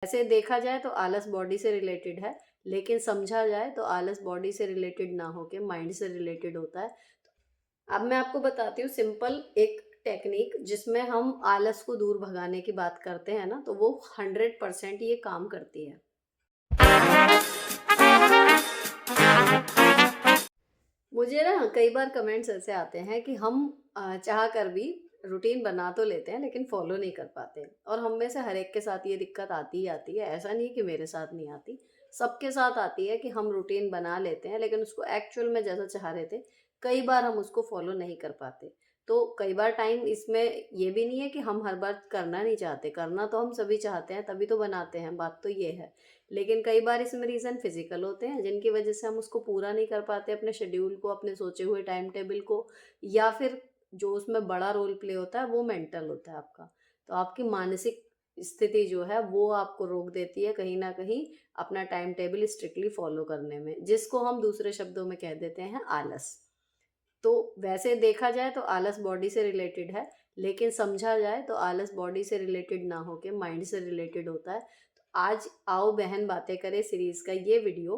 ऐसे देखा जाए तो आलस बॉडी से रिलेटेड है, लेकिन समझा जाए तो आलस बॉडी से रिलेटेड ना होके माइंड से रिलेटेड होता है। अब मैं आपको बताती हूँ सिंपल एक टेक्निक जिसमें हम आलस को दूर भगाने की बात करते हैं ना, तो वो 100% ये काम करती है। मुझे ना कई बार कमेंट्स ऐसे आते हैं कि हम चाह कर भी रूटीन बना तो लेते हैं लेकिन फॉलो नहीं कर पाते, और हम में से हर एक के साथ ये दिक्कत आती ही आती है। ऐसा नहीं कि मेरे साथ नहीं आती, सबके साथ आती है कि हम रूटीन बना लेते हैं लेकिन उसको एक्चुअल में जैसा चाह रहे थे कई बार हम उसको फॉलो नहीं कर पाते। तो कई बार टाइम इसमें ये भी नहीं है कि हम हर बार करना नहीं चाहते, करना तो हम सभी चाहते हैं तभी तो बनाते हैं, बात तो ये है। लेकिन कई बार इसमें रीज़न फिजिकल होते हैं जिनकी वजह से हम उसको पूरा नहीं कर पाते, अपने शेड्यूल को, अपने सोचे हुए टाइम टेबल को, या फिर जो उसमें बड़ा रोल प्ले होता है वो मेंटल होता है आपका। तो आपकी मानसिक स्थिति जो है वो आपको रोक देती है कहीं ना कहीं अपना टाइम टेबल स्ट्रिक्टली फॉलो करने में, जिसको हम दूसरे शब्दों में कह देते हैं आलस। तो वैसे देखा जाए तो आलस बॉडी से रिलेटेड है, लेकिन समझा जाए तो आलस बॉडी से रिलेटेड ना होके माइंड से रिलेटेड होता है। तो आज आओ बहन बातें करें सीरीज का ये वीडियो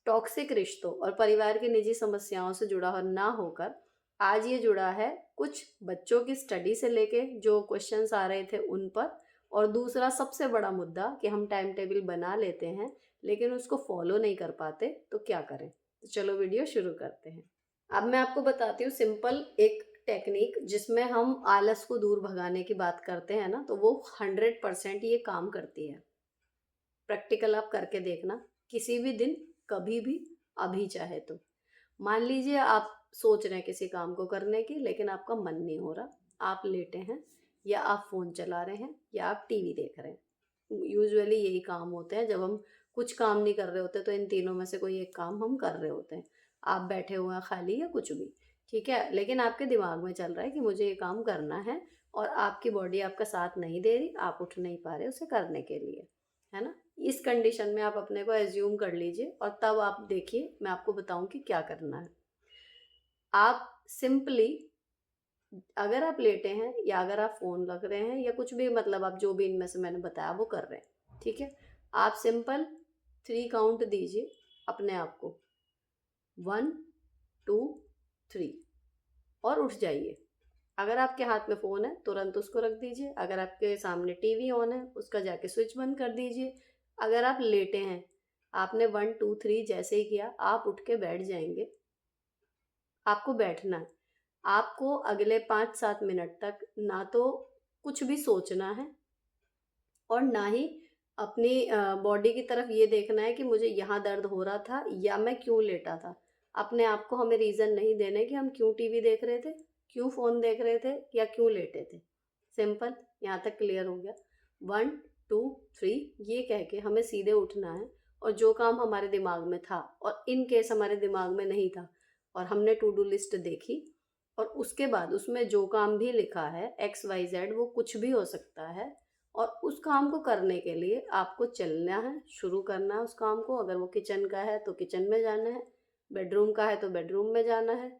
टॉक्सिक रिश्तों और परिवार की निजी समस्याओं से जुड़ा हो ना होकर, आज ये जुड़ा है कुछ बच्चों की स्टडी से लेके जो क्वेश्चंस आ रहे थे उन पर, और दूसरा सबसे बड़ा मुद्दा कि हम टाइम टेबल बना लेते हैं लेकिन उसको फॉलो नहीं कर पाते, तो क्या करें। तो चलो वीडियो शुरू करते हैं। अब मैं आपको बताती हूँ सिंपल एक टेक्निक जिसमें हम आलस को दूर भगाने की बात करते हैं ना, तो वो 100% ये काम करती है। प्रैक्टिकल आप करके देखना किसी भी दिन, कभी भी, अभी चाहे तो। मान लीजिए आप सोच रहे हैं किसी काम को करने की लेकिन आपका मन नहीं हो रहा, आप लेटे हैं या आप फ़ोन चला रहे हैं या आप टीवी देख रहे हैं। यूजुअली यही काम होते हैं जब हम कुछ काम नहीं कर रहे होते, तो इन तीनों में से कोई एक काम हम कर रहे होते हैं। आप बैठे हुए हैं खाली या कुछ भी, ठीक है, लेकिन आपके दिमाग में चल रहा है कि मुझे ये काम करना है, और आपकी बॉडी आपका साथ नहीं दे रही, आप उठ नहीं पा रहे उसे करने के लिए, है ना। इस कंडीशन में आप अपने को एज्यूम कर लीजिए और तब आप देखिए मैं आपको बताऊं कि क्या करना है। आप सिंपली, अगर आप लेटे हैं या अगर आप फ़ोन रख रहे हैं या कुछ भी, मतलब आप जो भी इनमें से मैंने बताया वो कर रहे हैं, ठीक है, आप सिंपल 3 काउंट दीजिए अपने आप को, 1 2 3, और उठ जाइए। अगर आपके हाथ में फ़ोन है तुरंत उसको रख दीजिए, अगर आपके सामने टीवी ऑन है उसका जाके स्विच बंद कर दीजिए। अगर आप लेटे हैं, आपने 1 2 3 जैसे ही किया आप उठ के बैठ जाएंगे। आपको बैठना है, आपको अगले 5-7 मिनट तक ना तो कुछ भी सोचना है और ना ही अपनी बॉडी की तरफ ये देखना है कि मुझे यहाँ दर्द हो रहा था या मैं क्यों लेटा था। अपने आप को हमें रीज़न नहीं देने कि हम क्यों टीवी देख रहे थे, क्यों फ़ोन देख रहे थे या क्यों लेटे थे। सिंपल, यहाँ तक क्लियर हो गया। 1 2 3 ये कह के हमें सीधे उठना है, और जो काम हमारे दिमाग में था और इन केस हमारे दिमाग में नहीं था और हमने टू डू लिस्ट देखी, और उसके बाद उसमें जो काम भी लिखा है XYZ, वो कुछ भी हो सकता है, और उस काम को करने के लिए आपको चलना है, शुरू करना है उस काम को। अगर वो किचन का है तो किचन में जाना है, बेडरूम का है तो बेडरूम में जाना है,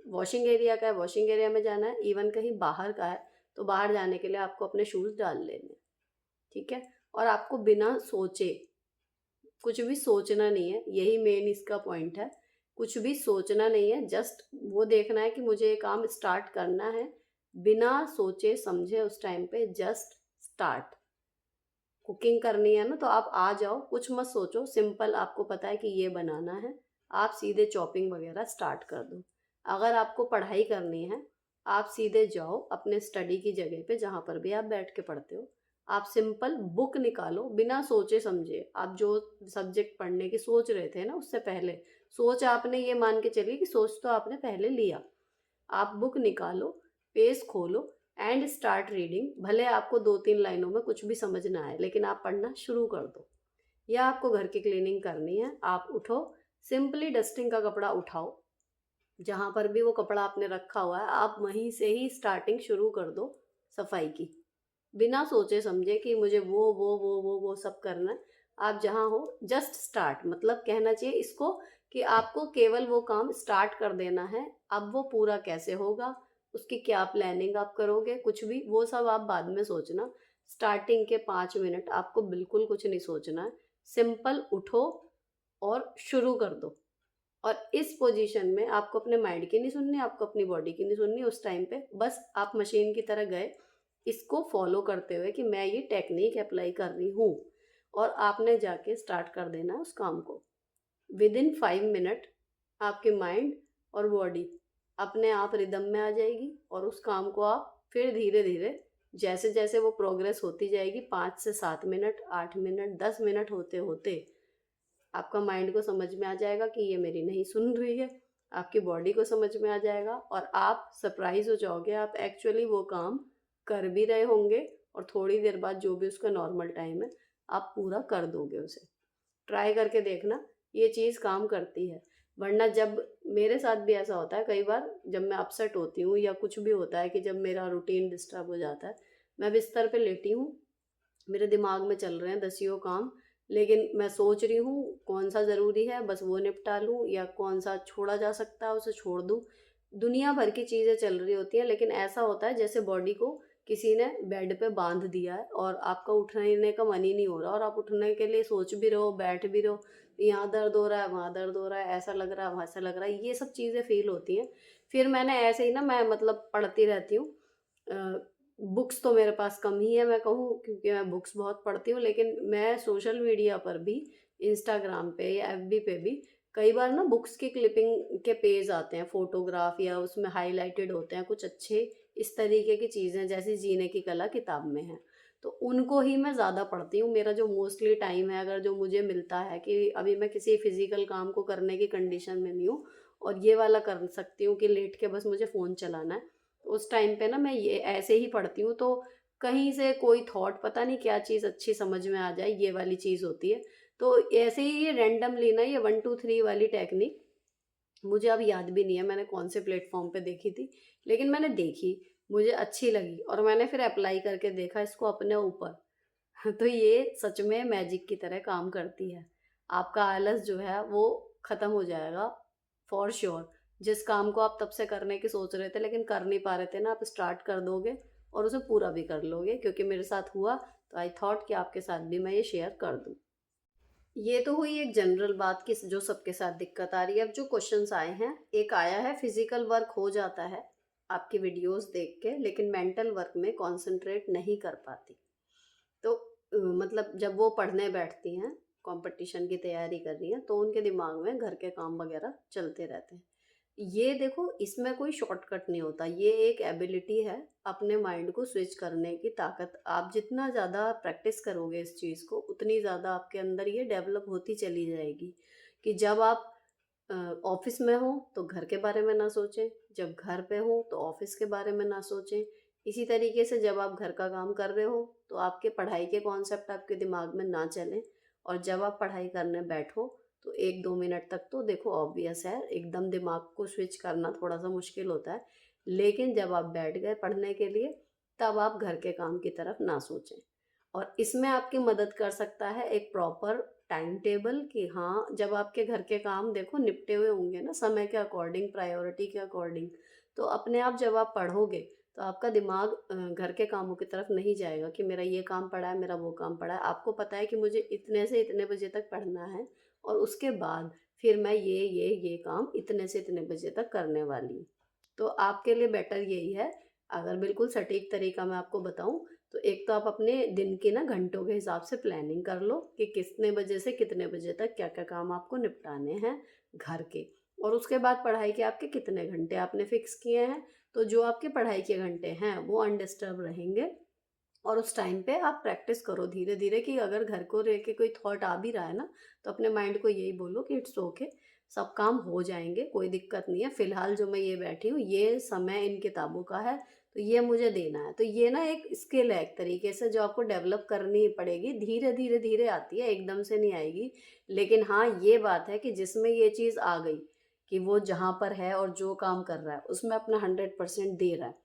वॉशिंग एरिया का है वॉशिंग एरिया में जाना है, इवन कहीं बाहर का है तो बाहर जाने के लिए आपको अपने शूज़ डाल लेने हैं, ठीक है। और आपको बिना सोचे, कुछ भी सोचना नहीं है, यही मेन इसका पॉइंट है। कुछ भी सोचना नहीं है, जस्ट वो देखना है कि मुझे ये काम स्टार्ट करना है, बिना सोचे समझे उस टाइम पे जस्ट स्टार्ट। कुकिंग करनी है ना तो आप आ जाओ, कुछ मत सोचो, सिंपल आपको पता है कि ये बनाना है, आप सीधे चॉपिंग वगैरह स्टार्ट कर दो। अगर आपको पढ़ाई करनी है, आप सीधे जाओ अपने स्टडी की जगह पे जहाँ पर भी आप बैठ के पढ़ते हो, आप सिंपल बुक निकालो बिना सोचे समझे। आप जो सब्जेक्ट पढ़ने की सोच रहे थे ना उससे पहले, सोच आपने ये मान के चलिए कि सोच तो आपने पहले लिया, आप बुक निकालो, पेज खोलो एंड स्टार्ट रीडिंग। भले आपको 2-3 लाइनों में कुछ भी समझ ना आए लेकिन आप पढ़ना शुरू कर दो। या आपको घर की क्लीनिंग करनी है, आप उठो, सिंपली डस्टिंग का कपड़ा उठाओ, जहाँ पर भी वो कपड़ा आपने रखा हुआ है आप वहीं से ही स्टार्टिंग शुरू कर दो सफाई की, बिना सोचे समझे कि मुझे वो सब करना है। आप जहाँ हो जस्ट स्टार्ट, मतलब कहना चाहिए इसको कि आपको केवल वो काम स्टार्ट कर देना है। अब वो पूरा कैसे होगा, उसकी क्या प्लानिंग आप करोगे, कुछ भी वो सब आप बाद में सोचना। स्टार्टिंग के 5 मिनट आपको बिल्कुल कुछ नहीं सोचना है, सिंपल उठो और शुरू कर दो। और इस पोजीशन में आपको अपने माइंड की नहीं सुननी, आपको अपनी बॉडी की नहीं सुननी उस टाइम पे, बस आप मशीन की तरह गए, इसको फॉलो करते हुए कि मैं ये टेक्निक अप्लाई कर रही हूँ, और आपने जाके स्टार्ट कर देना है उस काम को। विद इन 5 मिनट आपके माइंड और बॉडी अपने आप रिदम में आ जाएगी, और उस काम को आप फिर धीरे धीरे, जैसे जैसे वो प्रोग्रेस होती जाएगी, 5 से 7 मिनट, 8 मिनट, 10 मिनट होते होते आपका माइंड को समझ में आ जाएगा कि ये मेरी नहीं सुन रही है, आपकी बॉडी को समझ में आ जाएगा, और आप सरप्राइज हो जाओगे, आप एक्चुअली वो काम कर भी रहे होंगे, और थोड़ी देर बाद जो भी उसका नॉर्मल टाइम है आप पूरा कर दोगे उसे। ट्राई करके देखना, ये चीज़ काम करती है। वरना जब मेरे साथ भी ऐसा होता है कई बार, जब मैं अपसेट होती हूँ या कुछ भी होता है कि जब मेरा रूटीन डिस्टर्ब हो जाता है, मैं बिस्तर पे लेटी हूँ, मेरे दिमाग में चल रहे हैं दसियों काम, लेकिन मैं सोच रही हूँ कौन सा ज़रूरी है बस वो निपटा लूँ, या कौन सा छोड़ा जा सकता है उसे छोड़ दूँ। दुनिया भर की चीज़ें चल रही होती हैं, लेकिन ऐसा होता है जैसे बॉडी को किसी ने बेड पे बांध दिया है, और आपका उठने का मन ही नहीं हो रहा, और आप उठने के लिए सोच भी रहो, बैठ भी रहो, यहाँ दर्द हो रहा है, वहाँ दर्द हो रहा है, ऐसा लग रहा है, वैसा लग रहा है, ये सब चीज़ें फील होती हैं। फिर मैंने ऐसे ही ना, मैं मतलब पढ़ती रहती हूँ। बुक्स तो मेरे पास कम ही है मैं कहूँ, क्योंकि मैं बुक्स बहुत पढ़ती हूँ, लेकिन मैं सोशल मीडिया पर भी, इंस्टाग्राम पे या एफबी पे भी कई बार ना बुक्स की क्लिपिंग के पेज आते हैं, फोटोग्राफ या उसमें हाईलाइटेड होते हैं कुछ अच्छे इस तरीके की चीज़ें, जैसे जीने की कला किताब में है, तो उनको ही मैं ज़्यादा पढ़ती हूँ। मेरा जो मोस्टली टाइम है, अगर जो मुझे मिलता है कि अभी मैं किसी फिजिकल काम को करने की कंडीशन में नहीं हूँ, और ये वाला कर सकती हूँ कि लेट के बस मुझे फ़ोन चलाना है, उस टाइम पे ना मैं ये ऐसे ही पढ़ती हूँ, तो कहीं से कोई थॉट, पता नहीं क्या चीज़ अच्छी समझ में आ जाए, ये वाली चीज़ होती है। तो ऐसे ही ये रैंडमली ना, ये 1 2 3 वाली टेक्निक मुझे अब याद भी नहीं है मैंने कौन से प्लेटफॉर्म पे देखी थी, लेकिन मैंने देखी, मुझे अच्छी लगी, और मैंने फिर अप्लाई करके देखा इसको अपने ऊपर। तो ये सच में मैजिक की तरह काम करती है। आपका आलस जो है वो ख़त्म हो जाएगा फॉर श्योर। जिस काम को आप तब से करने की सोच रहे थे लेकिन कर नहीं पा रहे थे ना, आप स्टार्ट कर दोगे और उसे पूरा भी कर लोगे, क्योंकि मेरे साथ हुआ, तो आई थॉट कि आपके साथ भी मैं ये शेयर कर दूँ। ये तो हुई एक जनरल बात कि जो सबके साथ दिक्कत आ रही है। अब जो क्वेश्चंस आए हैं, एक आया है फिजिकल वर्क हो जाता है आपकी वीडियोस देख के, लेकिन मेंटल वर्क में कंसंट्रेट नहीं कर पाती। तो मतलब जब वो पढ़ने बैठती हैं, कंपटीशन की तैयारी कर रही हैं, तो उनके दिमाग में घर के काम वगैरह चलते रहते हैं। ये देखो, इसमें कोई शॉर्टकट नहीं होता, ये एक एबिलिटी है, अपने माइंड को स्विच करने की ताकत। आप जितना ज़्यादा प्रैक्टिस करोगे इस चीज़ को, उतनी ज़्यादा आपके अंदर ये डेवलप होती चली जाएगी, कि जब आप ऑफिस में हो तो घर के बारे में ना सोचें, जब घर पे हो तो ऑफिस के बारे में ना सोचें। इसी तरीके से जब आप घर का काम कर रहे हो तो आपके पढ़ाई के कॉन्सेप्ट आपके दिमाग में ना चलें, और जब आप पढ़ाई करने बैठो तो 1 2 मिनट तक तो देखो ऑब्वियस है, एकदम दिमाग को स्विच करना थोड़ा सा मुश्किल होता है, लेकिन जब आप बैठ गए पढ़ने के लिए, तब आप घर के काम की तरफ ना सोचें। और इसमें आपकी मदद कर सकता है एक प्रॉपर टाइम टेबल, कि हाँ, जब आपके घर के काम देखो निपटे हुए होंगे ना समय के अकॉर्डिंग, प्रायोरिटी के अकॉर्डिंग, तो अपने आप जब आप पढ़ोगे तो आपका दिमाग घर के कामों की तरफ नहीं जाएगा कि मेरा ये काम पड़ा है, मेरा वो काम पड़ा है। आपको पता है कि मुझे इतने से इतने बजे तक पढ़ना है, और उसके बाद फिर मैं ये काम इतने से इतने बजे तक करने वाली हूँ। तो आपके लिए बेटर यही है, अगर बिल्कुल सटीक तरीका मैं आपको बताऊँ, तो एक तो आप अपने दिन की ना घंटों के हिसाब से प्लानिंग कर लो कि कितने बजे से कितने बजे तक क्या-क्या काम आपको निपटाने हैं घर के। और उसके बाद पढ़ाई के आपके कितने घंटे आपने फिक्स किए हैं, तो जो आपके पढ़ाई के घंटे हैं वो अनडिस्टर्ब रहेंगे, और उस टाइम पे आप प्रैक्टिस करो धीरे-धीरे, कि अगर घर को लेके कोई थॉट आ भी रहा है ना, तो अपने माइंड को यही बोलो कि इट्स ओके, सब काम हो जाएँगे, कोई दिक्कत नहीं है। फ़िलहाल जो मैं ये बैठी हूँ, ये समय इन किताबों का है, तो ये मुझे देना है। तो ये ना एक स्किल है एक तरीके से, जो आपको डेवलप करनी पड़ेगी, धीरे-धीरे आती है, एकदम से नहीं आएगी। लेकिन हाँ, ये बात है कि जिसमें ये चीज़ आ गई कि वो जहाँ पर है और जो काम कर रहा है, उसमें अपना 100% दे रहा है,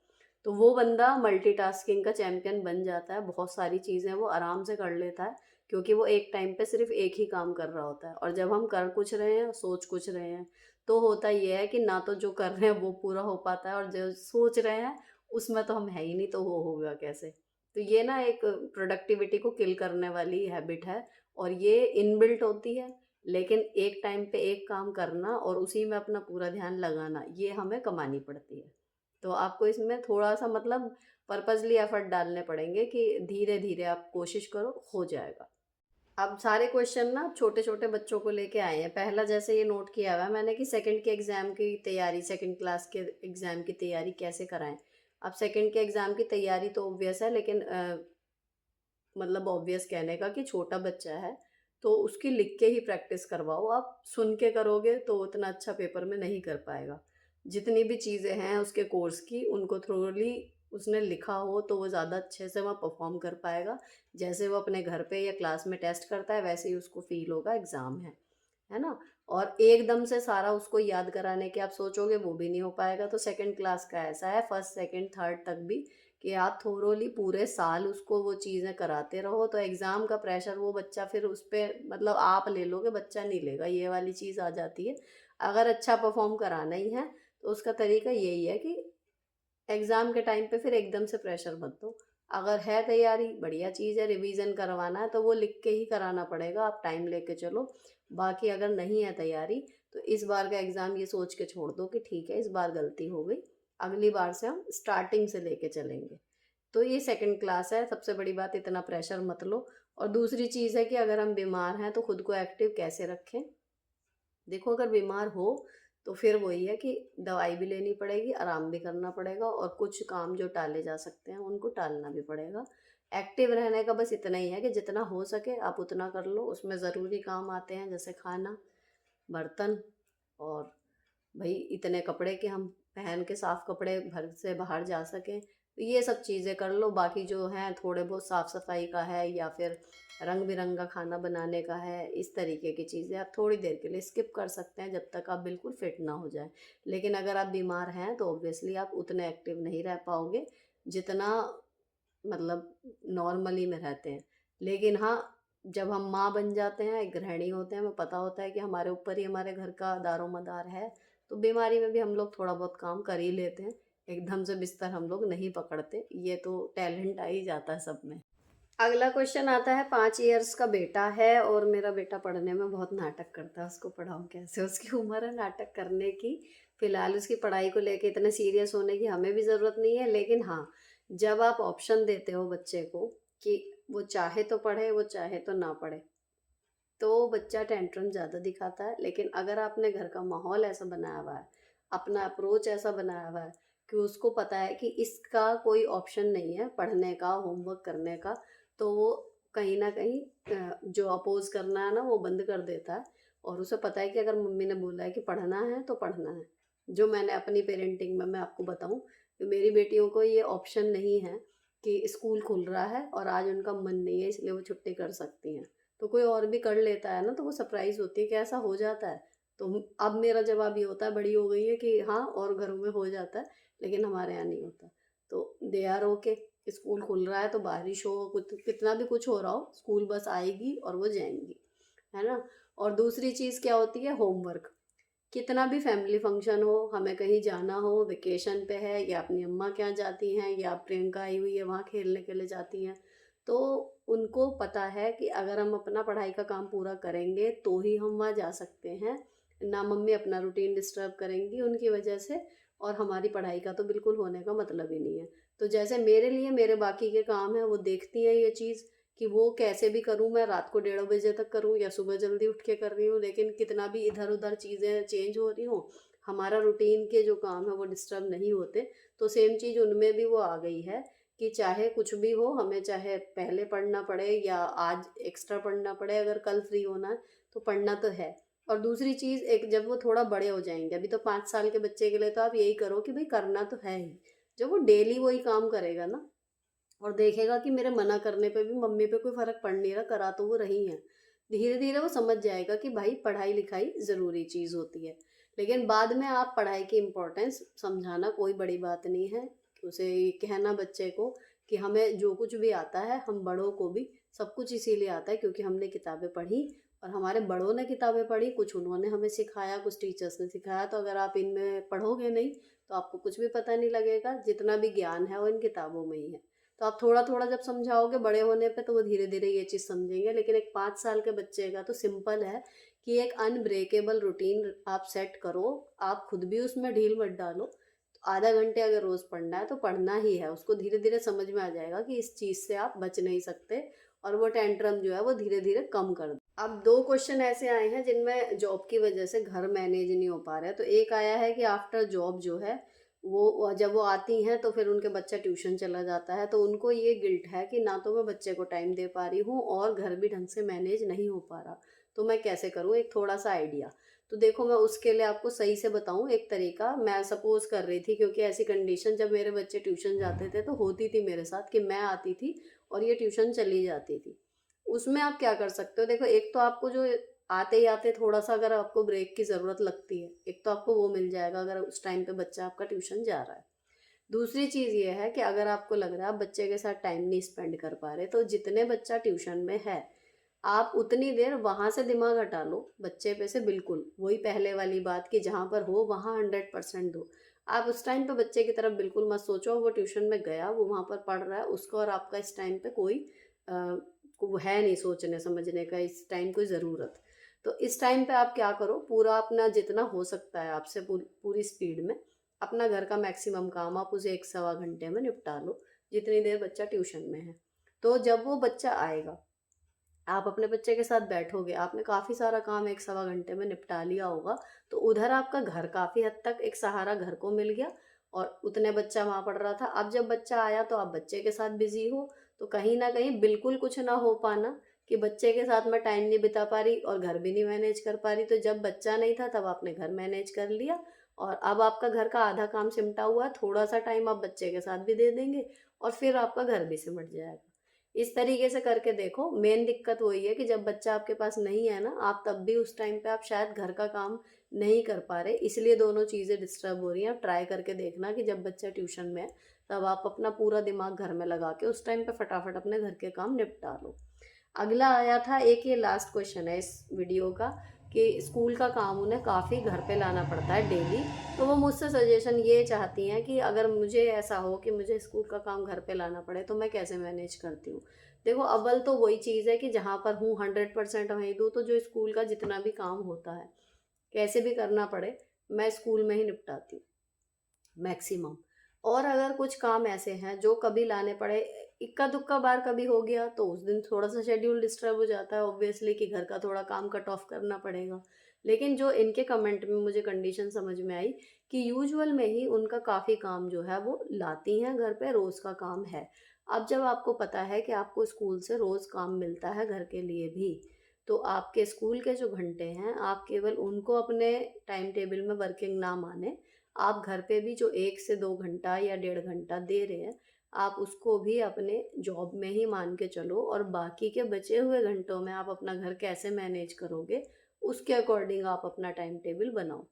तो वो बंदा मल्टीटास्किंग का चैंपियन बन जाता है। बहुत सारी चीज़ें वो आराम से कर लेता है, क्योंकि वो एक टाइम पे सिर्फ़ एक ही काम कर रहा होता है। और जब हम कर कुछ रहे हैं, सोच कुछ रहे हैं, तो होता ये है कि ना तो जो कर रहे हैं वो पूरा हो पाता है, और जो सोच रहे हैं उसमें तो हम है ही नहीं, तो वो होगा कैसे? तो तो ये ना एक प्रोडक्टिविटी को किल करने वाली हैबिट है, और ये इनबिल्ट होती है। लेकिन एक टाइम पे एक काम करना और उसी में अपना पूरा ध्यान लगाना, ये हमें कमानी पड़ती है। तो आपको इसमें थोड़ा-सा मतलब पर्पज़ली एफर्ट डालने पड़ेंगे कि धीरे-धीरे आप कोशिश करो, हो जाएगा। अब सारे क्वेश्चन ना छोटे-छोटे बच्चों को लेके आए हैं। पहला जैसे ये नोट किया हुआ है मैंने कि सेकंड के एग्ज़ाम की तैयारी, सेकंड क्लास के एग्ज़ाम की तैयारी कैसे कराएँ? अब सेकंड के एग्ज़ाम की तैयारी तो ऑब्वियस है, लेकिन मतलब ऑब्वियस कहने का कि छोटा बच्चा है, तो उसकी लिख के ही प्रैक्टिस करवाओ आप। सुन के करोगे तो उतना अच्छा पेपर में नहीं कर पाएगा। जितनी भी चीज़ें हैं उसके कोर्स की, उनको थोरली उसने लिखा हो तो वो ज़्यादा अच्छे से वहाँ परफ़ॉर्म कर पाएगा। जैसे वो अपने घर पे या क्लास में टेस्ट करता है, वैसे ही उसको फ़ील होगा एग्ज़ाम है ना? और एकदम से सारा उसको याद कराने की आप सोचोगे, वो भी नहीं हो पाएगा। तो सेकंड क्लास का ऐसा है, फर्स्ट, सेकंड, थर्ड तक भी, कि आप थोरोली पूरे साल उसको वो चीज़ें कराते रहो, तो एग्ज़ाम का प्रेशर वो बच्चा फिर उस पे मतलब आप ले लोगे, बच्चा नहीं लेगा, ये वाली चीज़ आ जाती है। अगर अच्छा परफ़ॉर्म कराना ही है, तो उसका तरीका यही है कि एग्ज़ाम के टाइम पे फिर एकदम से प्रेशर मत दो। अगर है तैयारी, बढ़िया चीज़ है, रिवीज़न करवाना है तो वो लिख के ही कराना पड़ेगा, आप टाइम लेके चलो। बाकी अगर नहीं है तैयारी, तो इस बार का एग्ज़ाम ये सोच के छोड़ दो कि ठीक है, इस बार गलती हो गई, अगली बार से हम स्टार्टिंग से लेके चलेंगे। तो ये सेकंड क्लास है, सबसे बड़ी बात इतना प्रेशर मत लो। और दूसरी चीज़ है कि अगर हम बीमार हैं तो खुद को एक्टिव कैसे रखें? देखो, अगर बीमार हो तो फिर वही है कि दवाई भी लेनी पड़ेगी, आराम भी करना पड़ेगा, और कुछ काम जो टाले जा सकते हैं उनको टालना भी पड़ेगा। एक्टिव रहने का बस इतना ही है कि जितना हो सके आप उतना कर लो। उसमें ज़रूरी काम आते हैं जैसे खाना, बर्तन, और भई इतने कपड़े कि हम पहन के साफ कपड़े घर से बाहर जा सकें, तो ये सब चीज़ें कर लो। बाकी जो हैं थोड़े बहुत साफ-सफाई का है या फिर रंग-बिरंगा खाना बनाने का है, इस तरीके की चीज़ें आप थोड़ी देर के लिए स्किप कर सकते हैं जब तक आप बिल्कुल फिट ना हो जाएँ। लेकिन अगर आप बीमार हैं तो ऑब्वियसली आप उतने एक्टिव नहीं रह पाओगे जितना मतलब नॉर्मली में रहते हैं। लेकिन हाँ, जब हम माँ बन जाते हैं, एक गृहिणी होते हैं, हमें पता होता है कि हमारे ऊपर ही हमारे घर का दारोमदार है, तो बीमारी में भी हम लोग थोड़ा बहुत काम कर ही लेते हैं। एकदम से बिस्तर हम लोग नहीं पकड़ते, ये तो टैलेंट आ ही जाता है सब में। अगला क्वेश्चन आता है, 5 इयर्स का बेटा है और मेरा बेटा पढ़ने में बहुत नाटक करता है, उसको पढ़ाऊँ कैसे? उसकी उम्र है नाटक करने की। फ़िलहाल उसकी पढ़ाई को लेके इतने सीरियस होने की हमें भी ज़रूरत नहीं है, लेकिन हाँ, जब आप ऑप्शन देते हो बच्चे को कि वो चाहे तो पढ़े, वो चाहे तो ना पढ़े, तो बच्चा टेंट्रम ज़्यादा दिखाता है। लेकिन अगर आपने घर का माहौल ऐसा बनाया हुआ है, अपना अप्रोच ऐसा बनाया हुआ है कि उसको पता है कि इसका कोई ऑप्शन नहीं है पढ़ने का, होमवर्क करने का, तो वो कहीं न कहीं जो अपोज़ करना है ना, वो बंद कर देता है। और उसे पता है कि अगर मम्मी ने बोला है कि पढ़ना है, तो पढ़ना है। जो मैंने अपनी पेरेंटिंग में मैं आपको बताऊँ, कि मेरी बेटियों को ये ऑप्शन नहीं है कि स्कूल खुल रहा है और आज उनका मन नहीं है, इसलिए वो छुट्टी कर सकती हैं। तो कोई और भी कर लेता है ना, तो वो सरप्राइज़ होती है कि ऐसा हो जाता है। तो अब मेरा जवाब ये होता है, बड़ी हो गई है, कि हाँ, और घरों में हो जाता है, लेकिन हमारे यहाँ नहीं होता। तो दे आर ओके, स्कूल खुल रहा है तो बारिश हो, कुछ कितना भी कुछ हो रहा हो, स्कूल बस आएगी और वो जाएँगी, है ना? और दूसरी चीज़ क्या होती है, होमवर्क। कितना भी फैमिली फंक्शन हो, हमें कहीं जाना हो, वेकेशन पे है या अपनी अम्मा के यहाँ जाती हैं या प्रियंका आई हुई है वहाँ खेलने के लिए जाती हैं, तो उनको पता है कि अगर हम अपना पढ़ाई का काम पूरा करेंगे तो ही हम वहाँ जा सकते हैं। ना मम्मी अपना रूटीन डिस्टर्ब करेंगी उनकी वजह से, और हमारी पढ़ाई का तो बिल्कुल होने का मतलब ही नहीं है। तो जैसे मेरे लिए मेरे बाकी के काम हैं, वो देखती हैं ये चीज़ कि वो कैसे भी करूँ, मैं रात को 1:30 बजे तक करूँ या सुबह जल्दी उठ के कर रही हूँ, लेकिन कितना भी इधर-उधर चीज़ें चेंज हो रही हों, हमारा रूटीन के जो काम है वो डिस्टर्ब नहीं होते। तो सेम चीज़ उनमें भी वो आ गई है कि चाहे कुछ भी हो, हमें चाहे पहले पढ़ना पड़े या आज एक्स्ट्रा पढ़ना पड़े, अगर कल फ्री होना है तो पढ़ना तो है। और दूसरी चीज़, एक जब वो थोड़ा बड़े हो जाएँगे, अभी तो 5 साल के बच्चे के लिए तो आप यही करो कि भई करना तो है ही। जब वो डेली वही काम करेगा ना, और देखेगा कि मेरे मना करने पे भी मम्मी पे कोई फ़र्क पड़ नहीं रहा, करा तो वो रही हैं। धीरे-धीरे वो समझ जाएगा कि भाई पढ़ाई-लिखाई ज़रूरी चीज़ होती है। लेकिन बाद में आप पढ़ाई की इम्पोर्टेंस समझाना कोई बड़ी बात नहीं है। उसे ये कहना बच्चे को कि हमें जो कुछ भी आता है, हम बड़ों को भी सब कुछ इसीलिए आता है क्योंकि हमने किताबें पढ़ी और हमारे बड़ों ने किताबें पढ़ी, कुछ उन्होंने हमें सिखाया, कुछ टीचर्स ने सिखाया। तो अगर आप इनमें पढ़ोगे नहीं, तो आपको कुछ भी पता नहीं लगेगा। जितना भी ज्ञान है वो इन किताबों में ही है। तो आप थोड़ा-थोड़ा जब समझाओगे बड़े होने पे तो वो धीरे-धीरे ये चीज़ समझेंगे। लेकिन एक 5 साल के बच्चे का तो सिंपल है कि एक अनब्रेकेबल रूटीन आप सेट करो, आप खुद भी उसमें ढील मत डालो। आधा घंटे अगर रोज़ पढ़ना है तो पढ़ना ही है, उसको धीरे-धीरे समझ में आ जाएगा कि इस चीज़ से आप बच नहीं सकते और वो टेंट्रम जो है वो धीरे-धीरे कम कर दो। अब 2 क्वेश्चन ऐसे आए हैं जिनमें जॉब की वजह से घर मैनेज नहीं हो पा रहा है। तो एक आया है कि आफ्टर जॉब जो है वो जब वो आती हैं तो फिर उनके बच्चा ट्यूशन चला जाता है, तो उनको ये गिल्ट है कि ना तो मैं बच्चे को टाइम दे पा रही हूँ और घर भी ढंग से मैनेज नहीं हो पा रहा। तो मैं कैसे करूँ? एक थोड़ा-सा आइडिया। तो देखो मैं उसके लिए आपको सही से बताऊँ एक तरीका मैं सपोज़ कर रही थी, क्योंकि ऐसी कंडीशन जब मेरे बच्चे ट्यूशन जाते थे तो होती थी मेरे साथ कि मैं आती थी और ये ट्यूशन चली जाती थी। उसमें आप क्या कर सकते हो? देखो, एक तो आपको जो आते ही आते थोड़ा-सा अगर आपको ब्रेक की ज़रूरत लगती है, एक तो आपको वो मिल जाएगा अगर उस टाइम पे बच्चा आपका ट्यूशन जा रहा है। दूसरी चीज़ ये है कि अगर आपको लग रहा है आप बच्चे के साथ टाइम नहीं स्पेंड कर पा रहे, तो जितने बच्चा ट्यूशन में है, आप उतनी देर वहाँ से दिमाग हटा लो, बच्चे पे से बिल्कुल। वही पहले वाली बात कि जहाँ पर हो वहाँ 100% दो। आप उस टाइम पे बच्चे की तरफ बिल्कुल मत सोचो, वो ट्यूशन में गया, वो वहाँ पर पढ़ रहा है, उसका और आपका इस टाइम पे कोई वो है नहीं सोचने समझने का, इस टाइम कोई ज़रूरत। तो इस टाइम पे आप क्या करो, पूरा अपना जितना हो सकता है आपसे पूरी स्पीड में अपना घर का मैक्सिमम काम आप उसे 1 सवा घंटे में निपटा लो, जितनी देर बच्चा ट्यूशन में है। तो जब वो बच्चा आएगा, आप अपने बच्चे के साथ बैठोगे, आपने काफ़ी सारा काम 1 सवा घंटे में निपटा लिया होगा, तो उधर आपका घर काफ़ी हद तक एक सहारा घर को मिल गया और उतने बच्चा वहाँ पढ़ रहा था। अब जब बच्चा आया तो आप बच्चे के साथ बिज़ी हो, तो कहीं न कहीं बिल्कुल कुछ ना हो पाना कि बच्चे के साथ मैं टाइम नहीं बिता पा रही और घर भी नहीं मैनेज कर पा रही। तो जब बच्चा नहीं था तब आपने घर मैनेज कर लिया और अब आपका घर का आधा काम सिमटा हुआ है, थोड़ा-सा टाइम आप बच्चे के साथ भी दे देंगे और फिर आपका घर भी सिमट जाएगा। इस तरीके से करके देखो। मेन दिक्कत वही है कि जब बच्चा आपके पास नहीं है ना, आप तब भी उस टाइम पे आप शायद घर का काम नहीं कर पा रहे, इसलिए दोनों चीज़ें डिस्टर्ब हो रही हैं। आप ट्राई करके देखना कि जब बच्चा ट्यूशन में है, तब आप अपना पूरा दिमाग घर में लगा के उस टाइम पे फटाफट अपने घर के काम निपटा लो। अगला आया था एक, ये लास्ट क्वेश्चन है इस वीडियो का, कि स्कूल का काम उन्हें काफ़ी घर पे लाना पड़ता है डेली। तो वो मुझसे सजेशन ये चाहती हैं कि अगर मुझे ऐसा हो कि मुझे स्कूल का काम घर पे लाना पड़े तो मैं कैसे मैनेज करती हूँ। देखो, अव्वल तो वही चीज़ है कि जहाँ पर हूँ 100% वहीं दूँ, तो जो स्कूल का जितना भी काम होता है, कैसे भी करना पड़े, मैं स्कूल में ही निपटाती हूँ मैक्सिमम। और अगर कुछ काम ऐसे हैं जो कभी लाने पड़े, इक्का दुक्का बार कभी हो गया, तो उस दिन थोड़ा सा शेड्यूल डिस्टर्ब हो जाता है ऑब्वियसली कि घर का थोड़ा काम कट ऑफ करना पड़ेगा। लेकिन जो इनके कमेंट में मुझे कंडीशन समझ में आई कि यूजुअल में ही उनका काफ़ी काम जो है वो लाती हैं घर पे, रोज़ का काम है। अब जब आपको पता है कि आपको स्कूल से रोज़ काम मिलता है घर के लिए भी, तो आपके स्कूल के जो घंटे हैं आप केवल उनको अपने टाइम टेबल में वर्किंग ना माने, आप घर पे भी जो 1 से 2 घंटा या 1.5 घंटा दे रहे हैं, आप उसको भी अपने जॉब में ही मान के चलो और बाकी के बचे हुए घंटों में आप अपना घर कैसे मैनेज करोगे, उसके अकॉर्डिंग आप अपना टाइम टेबल बनाओ।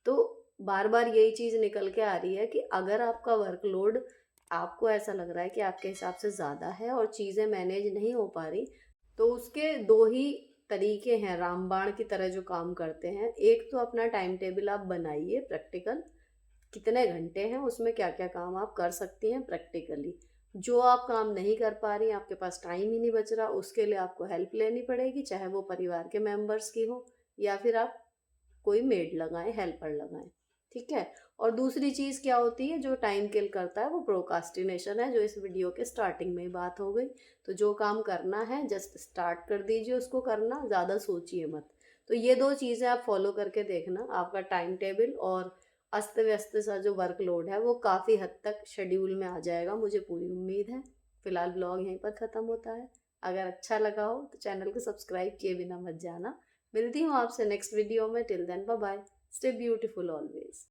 तो बार-बार यही चीज़ निकल के आ रही है कि अगर आपका वर्कलोड, आपको ऐसा लग रहा है कि आपके हिसाब से ज़्यादा है और चीज़ें मैनेज नहीं हो पा रही, तो उसके 2 ही तरीके हैं रामबाण की तरह जो काम करते हैं। एक तो अपना टाइम टेबल आप बनाइए प्रैक्टिकल, कितने घंटे हैं, उसमें क्या-क्या काम आप कर सकती हैं प्रैक्टिकली। जो आप काम नहीं कर पा रही हैं, आपके पास टाइम ही नहीं बच रहा, उसके लिए आपको हेल्प लेनी पड़ेगी, चाहे वो परिवार के मेंबर्स की हो या फिर आप कोई मेड लगाएँ, हेल्पर लगाएँ, ठीक है? और दूसरी चीज़ क्या होती है जो टाइम किल करता है, वो प्रोक्रास्टिनेशन है, जो इस वीडियो के स्टार्टिंग में ही बात हो गई। तो जो काम करना है जस्ट स्टार्ट कर दीजिए उसको करना, ज़्यादा सोचिए मत। तो ये 2 चीज़ें आप फॉलो करके देखना, आपका टाइम टेबल और अस्त-व्यस्त सा जो वर्कलोड है वो काफ़ी हद तक शेड्यूल में आ जाएगा, मुझे पूरी उम्मीद है। फिलहाल ब्लॉग यहीं पर ख़त्म होता है। अगर अच्छा लगा हो तो चैनल को सब्सक्राइब किए बिना मत जाना। मिलती हूँ आपसे नेक्स्ट वीडियो में। Till then bye bye. Stay beautiful always.